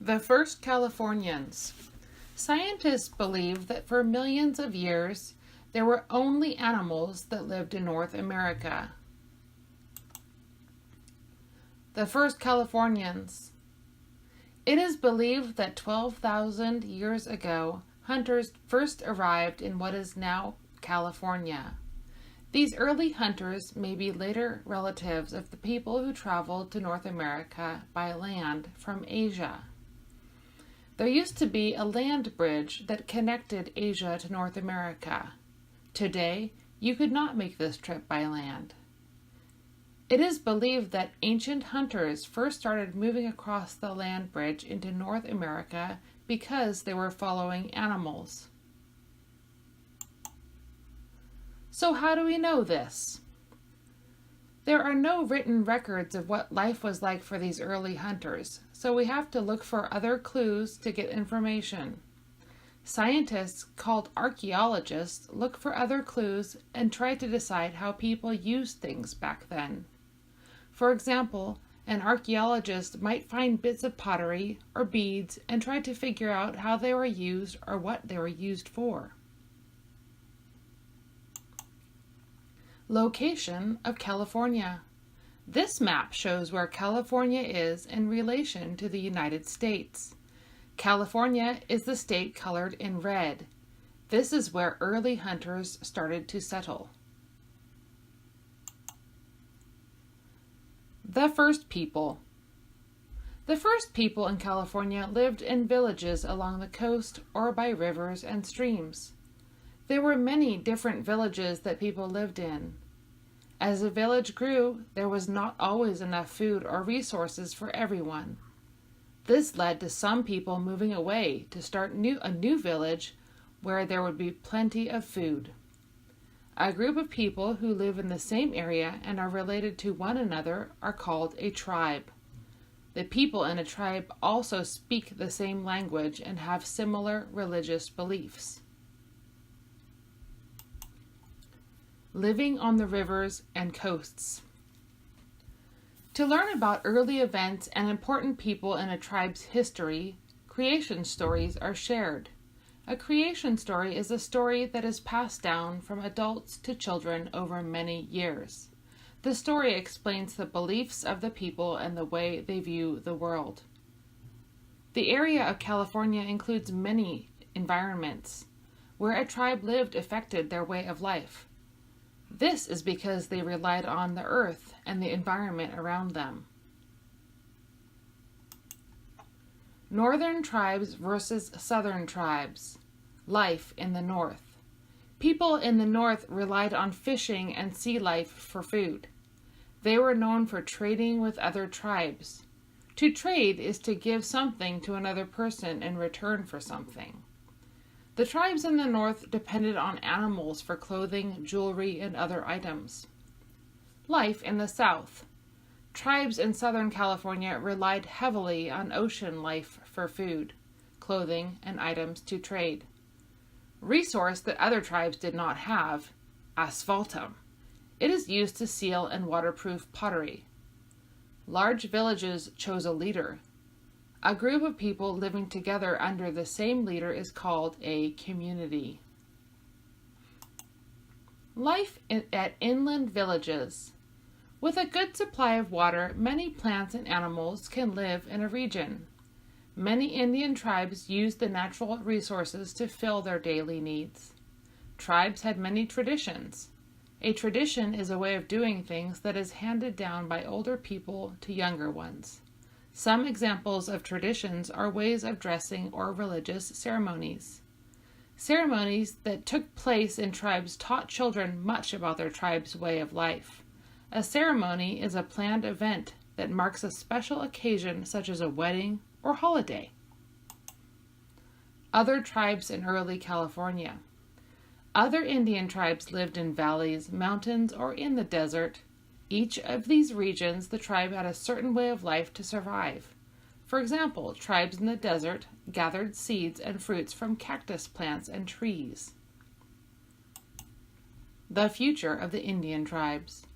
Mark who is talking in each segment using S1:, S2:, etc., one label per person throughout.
S1: The First Californians. Scientists believe that for millions of years, there were only animals that lived in North America. The First Californians. It is believed that 12,000 years ago, hunters first arrived in what is now California. These early hunters may be later relatives of the people who traveled to North America by land from Asia. There used to be a land bridge that connected Asia to North America. Today, you could not make this trip by land. It is believed that ancient hunters first started moving across the land bridge into North America because they were following animals. So how do we know this? There are no written records of what life was like for these early hunters, so we have to look for other clues to get information. Scientists, called archaeologists, look for other clues and try to decide how people used things back then. For example, an archaeologist might find bits of pottery or beads and try to figure out how they were used or what they were used for. Location of California. This map shows where California is in relation to the United States. California is the state colored in red. This is where early hunters started to settle. The first people. The first people in California lived in villages along the coast or by rivers and streams. There were many different villages that people lived in. As the village grew, there was not always enough food or resources for everyone. This led to some people moving away to start a new village where there would be plenty of food. A group of people who live in the same area and are related to one another are called a tribe. The people in a tribe also speak the same language and have similar religious beliefs. Living on the rivers and coasts. To learn about early events and important people in a tribe's history, creation stories are shared. A creation story is a story that is passed down from adults to children over many years. The story explains the beliefs of the people and the way they view the world. The area of California includes many environments. Where a tribe lived affected their way of life. This is because they relied on the earth and the environment around them. Northern tribes versus southern tribes. Life in the north. People in the north relied on fishing and sea life for food. They were known for trading with other tribes. To trade is to give something to another person in return for something. The tribes in the north depended on animals for clothing, jewelry, and other items. Life in the south. Tribes in Southern California relied heavily on ocean life for food, clothing, and items to trade. Resource that other tribes did not have, asphaltum. It is used to seal and waterproof pottery. Large villages chose a leader. A group of people living together under the same leader is called a community. Life at inland villages. With a good supply of water, many plants and animals can live in a region. Many Indian tribes used the natural resources to fill their daily needs. Tribes had many traditions. A tradition is a way of doing things that is handed down by older people to younger ones. Some examples of traditions are ways of dressing or religious ceremonies. Ceremonies that took place in tribes taught children much about their tribe's way of life. A ceremony is a planned event that marks a special occasion such as a wedding or holiday. Other tribes in early California. Other Indian tribes lived in valleys, mountains, or in the desert. Each of these regions, the tribe had a certain way of life to survive. For example, tribes in the desert gathered seeds and fruits from cactus plants and trees. The future of the Indian tribes.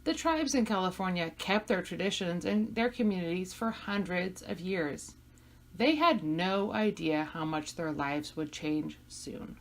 S1: The tribes in California kept their traditions and their communities for hundreds of years. They had no idea how much their lives would change soon.